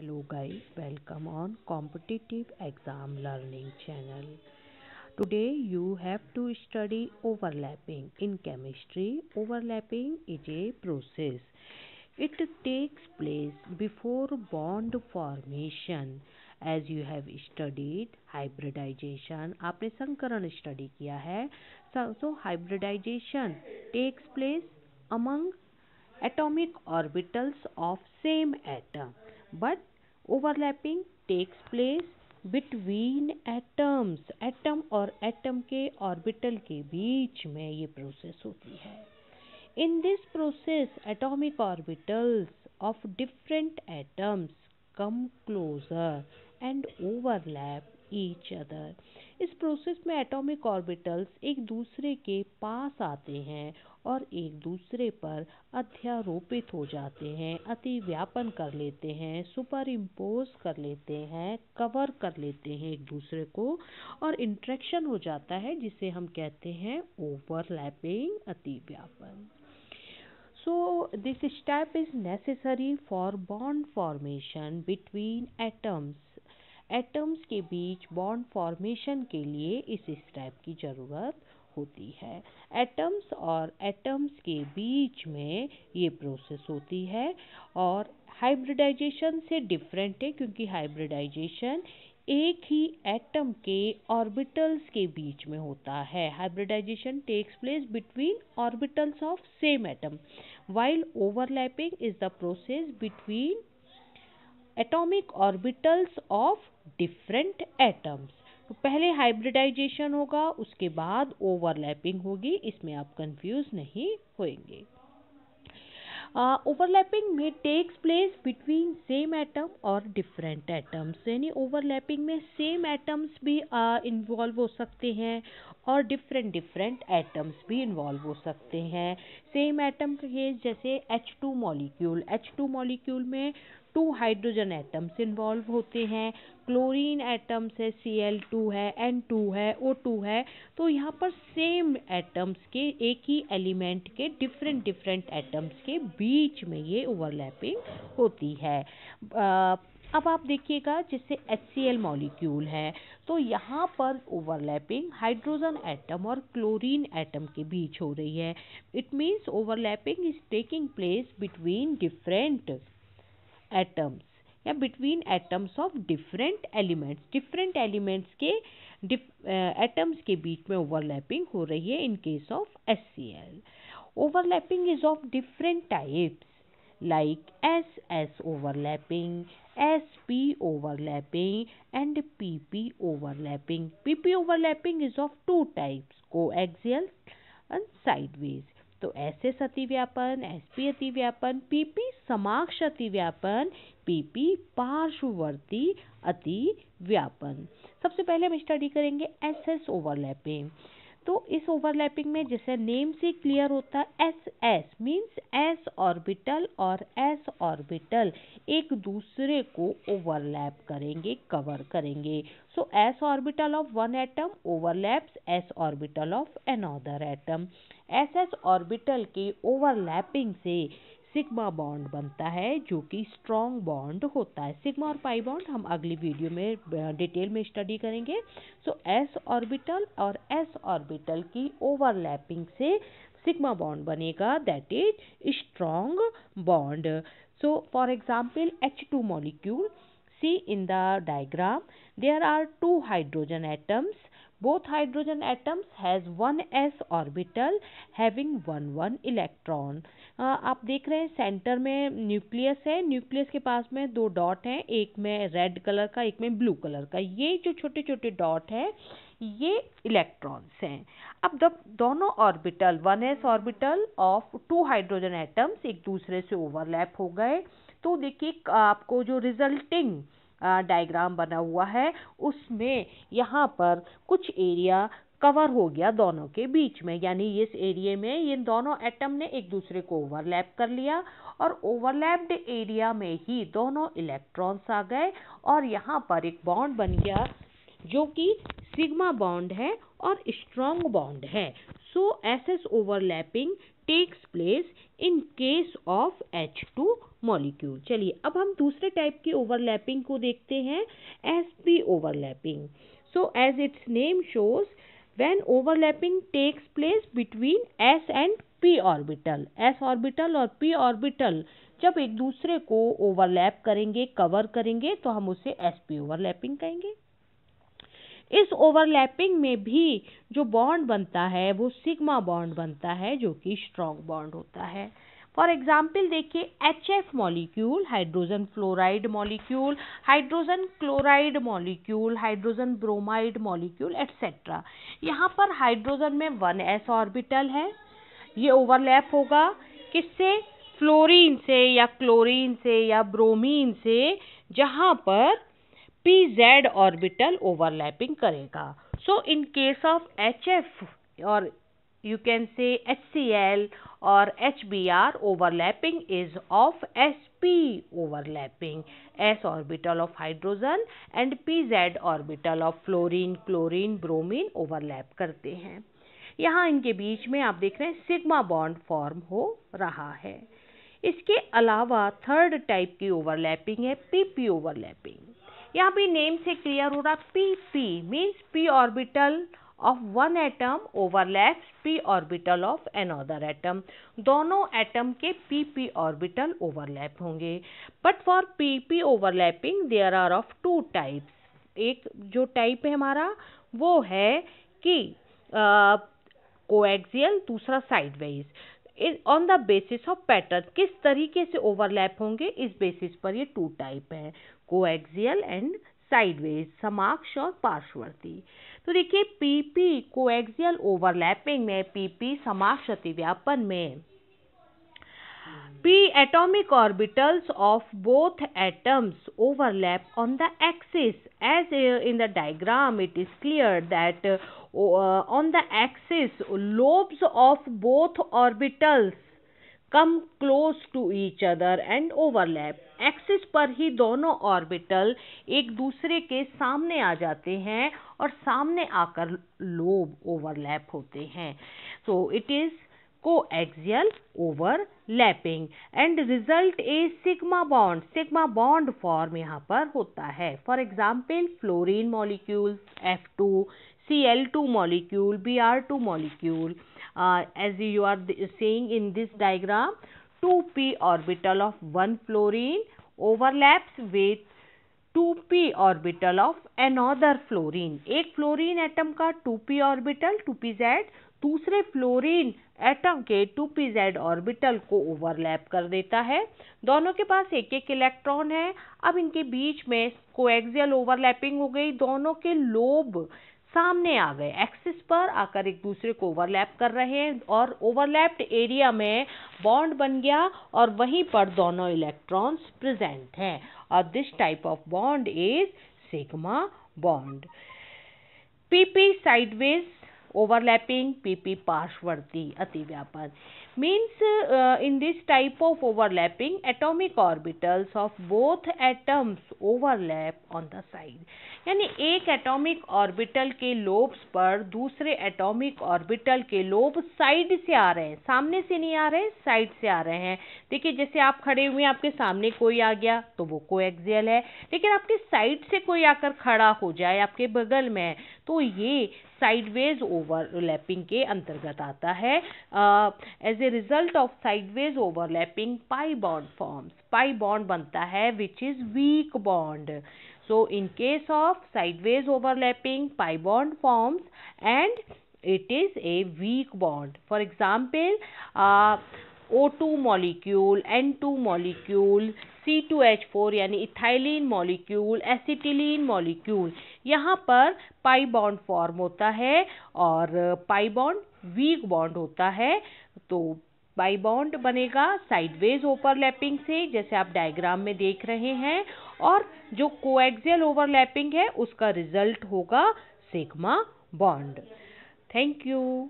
Hello guys, welcome on competitive exam learning channel. Today you have to study overlapping. In chemistry, overlapping is a process. It takes place before bond formation. As you have studied hybridization, आपने संकरण study किया है. So hybridization takes place among atomic orbitals of same atom, but overlapping takes place between atoms. Atom और atom के orbital के बीच में ये प्रोसेस होती है. In this process, atomic orbitals of different atoms come closer and overlap each other. इस process में एटॉमिक ऑर्बिटल्स एक दूसरे के पास आते हैं और एक दूसरे पर अध्यारोपित हो जाते हैं, अतिव्यापन कर लेते हैं, सुपर इम्पोज कर लेते हैं, कवर कर लेते हैं एक दूसरे को, और इंट्रैक्शन हो जाता है जिसे हम कहते हैं overlapping, अतिव्यापन. So this step is necessary for bond formation between atoms. Atoms के बीच बॉन्ड फॉर्मेशन के लिए इस स्टेप की ज़रूरत होती है. एटम्स और एटम्स के बीच में ये प्रोसेस होती है और हाइब्रिडाइजेशन से डिफरेंट है, क्योंकि हाइब्रिडाइजेशन एक ही एटम के ऑर्बिटल्स के बीच में होता है. Hybridisation takes place between orbitals of same atom, while overlapping is the process between atomic orbitals of different atoms. तो पहले हाइब्रिडाइजेशन होगा, उसके बाद ओवरलैपिंग होगी. इसमें आप कंफ्यूज नहीं होंगे. ओवरलैपिंग में takes place between same atom और डिफरेंट एटम्स. यानी ओवरलैपिंग में सेम एटम्स भी इन्वॉल्व हो सकते हैं और डिफरेंट एटम्स भी इन्वॉल्व हो सकते हैं. सेम एटम का केस जैसे H2 मॉलिक्यूल. H2 मॉलिक्यूल में 2 हाइड्रोजन एटम्स इन्वॉल्व होते हैं. क्लोरीन एटम से Cl2 है, N2 है, O2 है. तो यहाँ पर सेम एटम्स के, एक ही एलिमेंट के डिफरेंट एटम्स के बीच में ये ओवरलैपिंग होती है. अब आप देखिएगा जैसे HCl मॉलिक्यूल है, तो यहाँ पर ओवरलैपिंग हाइड्रोजन एटम और क्लोरीन एटम के बीच हो रही है. It means overlapping is taking place between different atoms या between atoms of different elements. Different elements के एटम्स के बीच में ओवरलैपिंग हो रही है in case of HCl. Overlapping is of different types like SS overlapping, SP overlapping and PP overlapping. PP overlapping is of 2 types, coaxial and sideways. तो SS अतिव्यापन, SP अतिव्यापन, PP समाक्ष अतिव्यापन, PP पार्श्ववर्ती अतिव्यापन. सबसे पहले हम स्टडी करेंगे SS overlapping. तो इस overlapping में जैसे name से क्लियर होता है, SS मीन्स S ऑर्बिटल और S ऑर्बिटल एक दूसरे को ओवरलैप करेंगे, कवर करेंगे. सो S orbital of one atom overlaps S orbital of another atom. SS orbital के ओवरलैपिंग से सिग्मा बॉन्ड बनता है, जो कि स्ट्रॉन्ग बॉन्ड होता है. सिग्मा और पाई बॉन्ड हम अगली वीडियो में डिटेल में स्टडी करेंगे. सो S ऑर्बिटल और S ऑर्बिटल की ओवरलैपिंग से सिग्मा बॉन्ड बनेगा, that is strong bond. So for example H2 molecule, see in the diagram there are 2 hydrogen atoms. Both hydrogen atoms has one s orbital having one electron. आप देख रहे हैं centre में nucleus है. Nucleus के पास में 2 dot हैं, एक में रेड कलर का, एक में ब्लू कलर का. ये जो छोटे छोटे डॉट है ये इलेक्ट्रॉन्स हैं. अब दोनों orbital 1s orbital of 2 hydrogen atoms एक दूसरे से ओवरलैप हो गए. तो देखिए आपको जो रिजल्टिंग डायग्राम बना हुआ है उसमें यहाँ पर कुछ एरिया कवर हो गया दोनों के बीच में. यानी इस एरिया में ये दोनों एटम ने एक दूसरे को ओवरलैप कर लिया और ओवरलैप्ड एरिया में ही दोनों इलेक्ट्रॉन्स आ गए और यहाँ पर एक बॉन्ड बन गया जो कि सिग्मा बॉन्ड है और स्ट्रॉन्ग बॉन्ड है. सो SS overlapping takes place in case of H2 molecule. चलिए अब हम दूसरे टाइप की ओवरलैपिंग को देखते हैं, sp overlapping. So as its name shows, when overlapping takes place between s and p orbital, s orbital और p ऑर्बिटल जब एक दूसरे को ओवरलैप करेंगे, कवर करेंगे, तो हम उसे sp ओवरलैपिंग कहेंगे। इस ओवरलैपिंग में भी जो बॉन्ड बनता है वो सिग्मा बॉन्ड बनता है, जो कि स्ट्रॉन्ग बॉन्ड होता है। फॉर एग्जाम्पल देखिए, HF molecule, hydrogen fluoride molecule, hydrogen chloride molecule, hydrogen bromide molecule etcetera. यहाँ पर हाइड्रोजन में 1s ऑर्बिटल है, ये ओवरलैप होगा किससे? फ्लोरीन से या क्लोरीन से या ब्रोमीन से, जहाँ पर pz ऑर्बिटल ओवरलैपिंग करेगा। सो इन केस ऑफ HF और you can say HCl or HBr, overlapping is of sp overlapping, s orbital of hydrogen and pz orbital of fluorine, chlorine, bromine overlap करते हैं। यहाँ इनके बीच में आप देख रहे हैं सिग्मा बॉन्ड फॉर्म हो रहा है। इसके अलावा थर्ड टाइप की ओवरलैपिंग है pp ओवरलैपिंग। यहाँ भी नेम से क्लियर हो रहा, pp means p orbital of one atom overlaps p orbital of another atom, दोनों एटम के pp ऑर्बिटल ओवरलैप होंगे। But for pp overlapping there are of two types, एक जो टाइप है हमारा वो है कि कोएक्सियल, दूसरा sideways. On the basis of pattern, किस तरीके से ओवरलैप होंगे इस बेसिस पर ये टू टाइप है, कोएक्सियल एंड साइडवेज, समाक्ष और पार्श्ववर्ती। तो देखिए pp कोएक्सियल ओवरलैपिंग में, pp समाक्ष अतिव्यापन में, p atomic orbitals of both atoms overlap on the axis, as in the diagram it is clear that on the axis lobes of both orbitals come close to each other and overlap। Axis पर ही दोनों orbital एक दूसरे के सामने आ जाते हैं और सामने आकर लोब ओवरलैप होते हैं। So it is coaxial overlapping and result is sigma bond, sigma bond form यहाँ पर होता है। For example fluorine molecule F2, Cl2 molecule, Br2 molecule, as you are seeing in this diagram, 2p orbital of one fluorine overlaps with 2p orbital of another fluorine। एक fluorine atom का 2p orbital 2pz दूसरे fluorine atom के 2pz orbital को overlap कर देता है। दोनों के पास एक एक इलेक्ट्रॉन है। अब इनके बीच में कोएक्सियल ओवरलैपिंग हो गई, दोनों के लोब सामने आ गए, एक्सिस पर आकर एक दूसरे को ओवरलैप कर रहे हैं और ओवरलैप्ड एरिया में बॉन्ड बन गया और वहीं पर दोनों इलेक्ट्रॉन्स प्रेजेंट हैं और this type of bond is sigma bond. pp sideways overlapping, pp पार्श्ववर्ती अतिव्यापन means in this type of overlapping atomic orbitals of both atoms overlap on the side, यानी एक एटॉमिक ऑर्बिटल के लोब्स पर दूसरे atomic orbital के lobe side से आ रहे हैं, सामने से नहीं आ रहे, साइड से आ रहे हैं। देखिए जैसे आप खड़े हुए आपके सामने कोई आ गया तो वो कोएक्सियल है, लेकिन आपके साइड से कोई आकर खड़ा हो जाए आपके बगल में तो ये साइडवेज ओवरलैपिंग के अंतर्गत आता है। As a result of sideways overlapping pi bond forms, pi bond बनता है which is weak bond. So in case of sideways overlapping, pi bond forms and it is a weak bond. For example, O2 molecule, N2 molecule, C2H4 यानी ethylene molecule, acetylene molecule, यहाँ पर pi bond form होता है और pi bond weak bond होता है। तो pi bond बनेगा साइडवेज ओवरलैपिंग से, जैसे आप डायग्राम में देख रहे हैं, और जो कोएक्सियल ओवरलैपिंग है उसका रिजल्ट होगा सिग्मा बॉन्ड। Thank you.